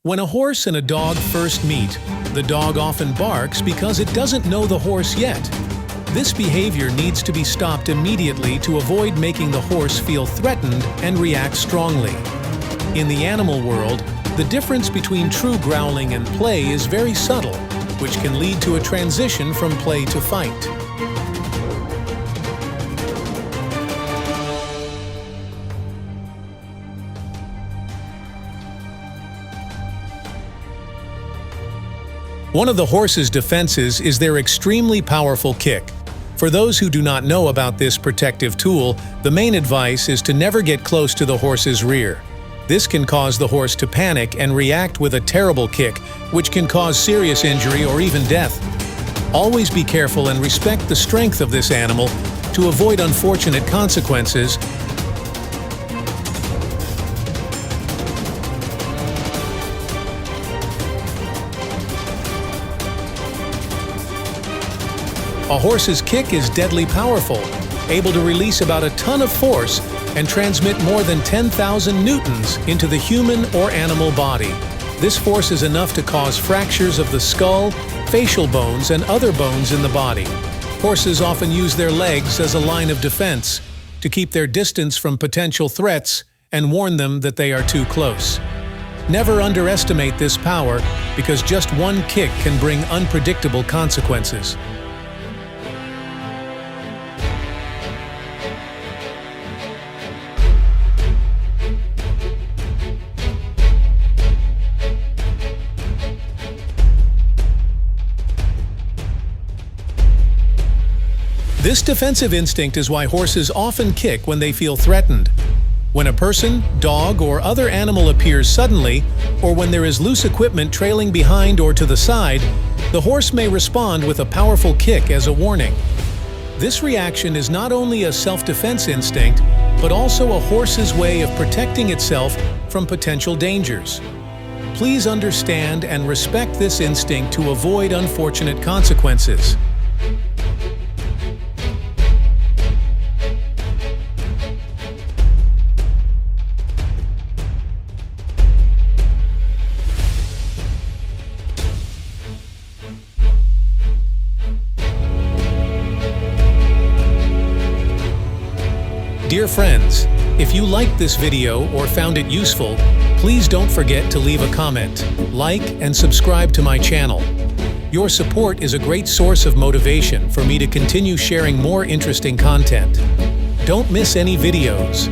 When a horse and a dog first meet, the dog often barks because it doesn't know the horse yet. This behavior needs to be stopped immediately to avoid making the horse feel threatened and react strongly. In the animal world, the difference between true growling and play is very subtle, which can lead to a transition from play to fight. One of the horse's defenses is their extremely powerful kick. For those who do not know about this protective tool, the main advice is to never get close to the horse's rear. This can cause the horse to panic and react with a terrible kick, which can cause serious injury or even death. Always be careful and respect the strength of this animal to avoid unfortunate consequences. A horse's kick is deadly powerful, able to release about a ton of force and transmit more than 10,000 newtons into the human or animal body. This force is enough to cause fractures of the skull, facial bones, and other bones in the body. Horses often use their legs as a line of defense to keep their distance from potential threats and warn them that they are too close. Never underestimate this power, because just one kick can bring unpredictable consequences. This defensive instinct is why horses often kick when they feel threatened. When a person, dog, or other animal appears suddenly, or when there is loose equipment trailing behind or to the side, the horse may respond with a powerful kick as a warning. This reaction is not only a self-defense instinct, but also a horse's way of protecting itself from potential dangers. Please understand and respect this instinct to avoid unfortunate consequences. Dear friends, if you liked this video or found it useful, please don't forget to leave a comment, like, and subscribe to my channel. Your support is a great source of motivation for me to continue sharing more interesting content. Don't miss any videos.